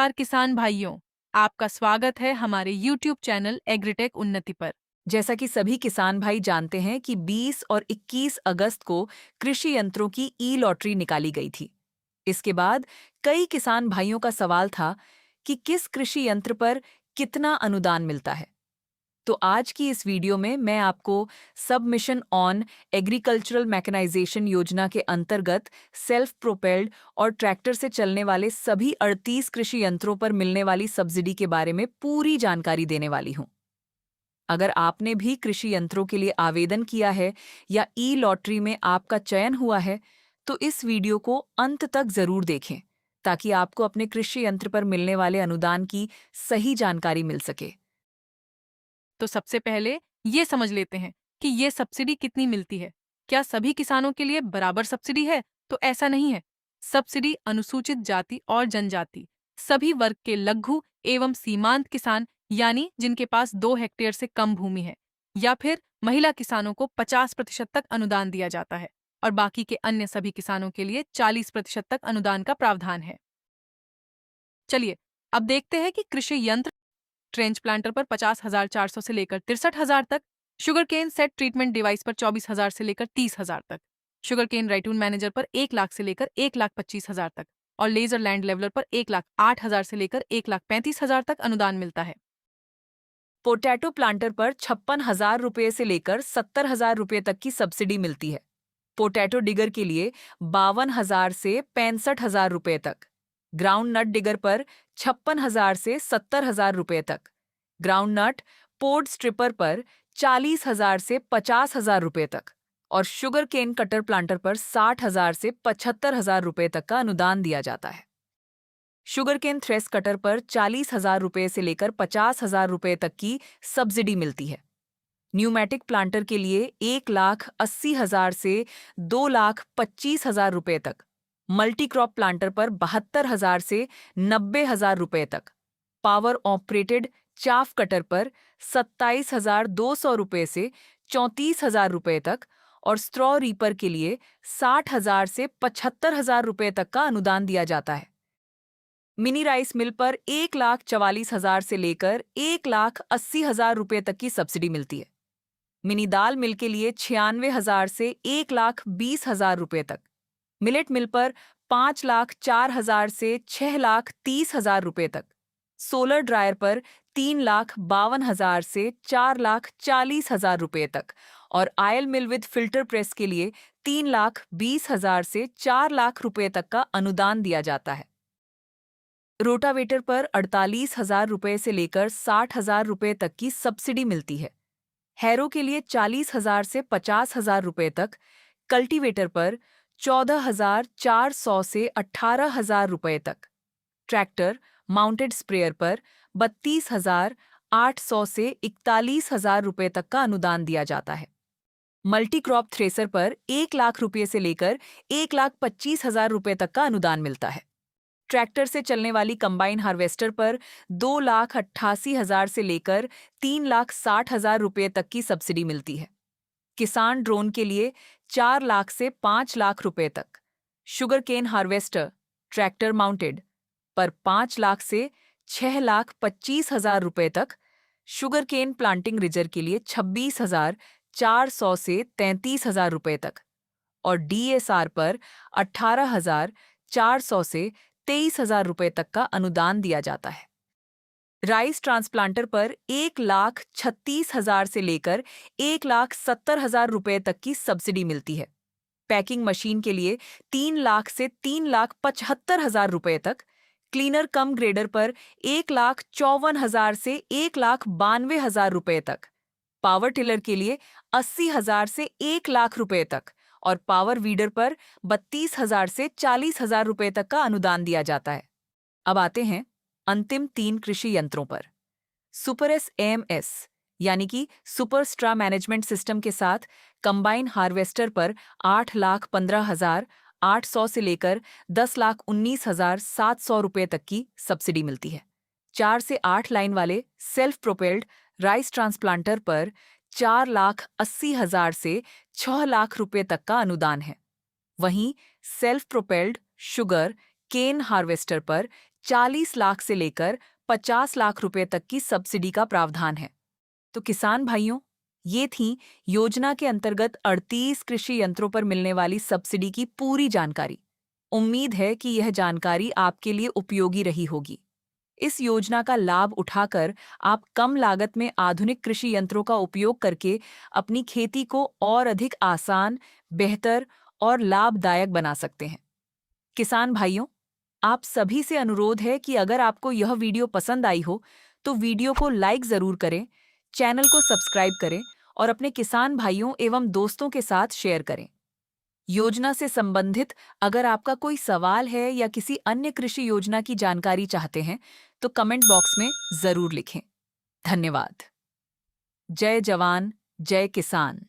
नमस्कार किसान भाइयों, आपका स्वागत है हमारे YouTube चैनल एग्रीटेक उन्नति पर। जैसा कि सभी किसान भाई जानते हैं कि 20 और 21 अगस्त को कृषि यंत्रों की ई लॉटरी निकाली गई थी। इसके बाद कई किसान भाइयों का सवाल था कि किस कृषि यंत्र पर कितना अनुदान मिलता है। तो आज की इस वीडियो में मैं आपको सबमिशन ऑन एग्रीकल्चरल मैकेनाइजेशन योजना के अंतर्गत सेल्फ प्रोपेल्ड और ट्रैक्टर से चलने वाले सभी 38 कृषि यंत्रों पर मिलने वाली सब्सिडी के बारे में पूरी जानकारी देने वाली हूं। अगर आपने भी कृषि यंत्रों के लिए आवेदन किया है या ई लॉटरी में आपका चयन हुआ है, तो इस वीडियो को अंत तक जरूर देखें ताकि आपको अपने कृषि यंत्र पर मिलने वाले अनुदान की सही जानकारी मिल सके। तो सबसे पहले ये समझ लेते हैं कि ये सब्सिडी कितनी मिलती है। क्या सभी किसानों के लिए बराबर सब्सिडी है? तो ऐसा नहीं है। सब्सिडी अनुसूचित जाति और जनजाति, सभी वर्ग के लघु एवं सीमांत किसान यानी जिनके पास 2 हेक्टेयर से कम भूमि है, या फिर महिला किसानों को 50% तक अनुदान दिया जाता है और बाकी के अन्य सभी किसानों के लिए 40% तक अनुदान का प्रावधान है। चलिए अब देखते हैं कि कृषि यंत्र ट्रेंच प्लांटर पर 50,400 से लेकर 63,000 तक, sugarcane set treatment device पर 24,000 से लेकर 30,000 तक, शुगर केन राइटून मैनेजर पर 1 लाख से लेकर 1,25,000 तक और लेजर लैंड लेवलर पर 1,08,000 से लेकर 1,35,000 तक अनुदान मिलता है। पोटैटो प्लांटर पर 56,000 रुपये से लेकर 70,000 रुपये तक की सब्सिडी मिलती है। पोटैटो डिगर के लिए 52,000 से 65,000 रुपये तक, ग्राउंड नट डिगर पर 56,000 से 70,000 रुपये तक, ग्राउंड नट पोड स्ट्रिपर पर 40,000 से 50,000 रुपये तक और शुगर केन कटर प्लांटर पर 60,000 से 75,000 रुपये तक का अनुदान दिया जाता है। शुगर केन थ्रेस कटर पर 40,000 रुपये से लेकर 50,000 रुपये तक की सब्सिडी मिलती है। न्यूमैटिक प्लांटर के लिए 1,80,000 से 2,25,000 रुपये तक, मल्टी क्रॉप प्लांटर पर 72,000 से 90,000 रुपये तक, पावर ऑपरेटेड चाफ कटर पर 27,200 रुपये से 34,000 रुपये तक और स्ट्रॉ रीपर के लिए 60,000 से 75,000 रुपये तक का अनुदान दिया जाता है। मिनी राइस मिल पर 1,44,000 से लेकर 1,80,000 रुपये तक की सब्सिडी मिलती है। मिनी दाल मिल के लिए 96,000 से 1,20,000 रुपये तक, मिलेट मिल पर 5,04,000 से 6,30,000 रुपये तक, सोलर ड्रायर पर 3,52,000 से 4,40,000 रुपये तक और oil mill with filter press के लिए 3,20,000 से 4 लाख रुपये तक का अनुदान दिया जाता है। रोटावेटर पर 48,000 रुपये से लेकर 60,000 रुपये तक की सब्सिडी मिलती है। हैरो के लिए 40,000 से 50,000 रुपये तक, कल्टीवेटर पर 14,400 से 18,000 रुपये तक, ट्रैक्टर माउंटेड स्प्रेयर पर 32,800 से 41,000 रुपये तक का अनुदान दिया जाता है। मल्टी क्रॉप थ्रेसर पर 1 लाख रुपये से लेकर 1,25,000 रुपये तक का अनुदान मिलता है। ट्रैक्टर से चलने वाली कंबाइन हार्वेस्टर पर 2,88,000 से लेकर 3,60,000 रुपये तक की सब्सिडी मिलती है। किसान ड्रोन के लिए 4 लाख से 5 लाख रुपये तक, sugarcane harvester tractor mounted पर 5 लाख से 6,25,000 रुपये तक, शुगर केन प्लांटिंग रिजर के लिए 26,400 से 33,000 रुपये तक और DSR पर 18,400 से 23,000 रुपये तक का अनुदान दिया जाता है। राइस ट्रांसप्लांटर पर 1,36,000 से लेकर 1,70,000 रुपये तक की सब्सिडी मिलती है। पैकिंग मशीन के लिए 3 लाख से 3,75,000 रुपये तक, क्लीनर कम ग्रेडर पर 1,54,000 से 1,92,000 रुपये तक, पावर टिलर के लिए 80,000 से 1 लाख रुपये तक और पावर वीडर पर 32,000 से 40,000 रुपये तक का अनुदान दिया जाता है। अब आते हैं अंतिम 3 कृषि यंत्रों पर। सुपर AMS यानी कि सुपर स्ट्रा मैनेजमेंट सिस्टम के साथ कंबाइन हार्वेस्टर पर 8,15,800 से लेकर 10,19,700 रुपये तक की सब्सिडी मिलती है। 4 से 8 लाइन वाले सेल्फ प्रोपेल्ड राइस ट्रांसप्लांटर पर 4,80,000 से 6 लाख रुपये तक का अनुदान है। वहीं self propelled sugarcane harvester पर 40 लाख से लेकर 50 लाख रुपए तक की सब्सिडी का प्रावधान है। तो किसान भाइयों, ये थी योजना के अंतर्गत 38 कृषि यंत्रों पर मिलने वाली सब्सिडी की पूरी जानकारी। उम्मीद है कि यह जानकारी आपके लिए उपयोगी रही होगी। इस योजना का लाभ उठाकर आप कम लागत में आधुनिक कृषि यंत्रों का उपयोग करके अपनी खेती को और अधिक आसान, बेहतर और लाभदायक बना सकते हैं। किसान भाइयों, आप सभी से अनुरोध है कि अगर आपको यह वीडियो पसंद आई हो तो वीडियो को लाइक जरूर करें, चैनल को सब्सक्राइब करें और अपने किसान भाइयों एवं दोस्तों के साथ शेयर करें। योजना से संबंधित अगर आपका कोई सवाल है या किसी अन्य कृषि योजना की जानकारी चाहते हैं तो कमेंट बॉक्स में जरूर लिखें। धन्यवाद। जय जवान, जय किसान।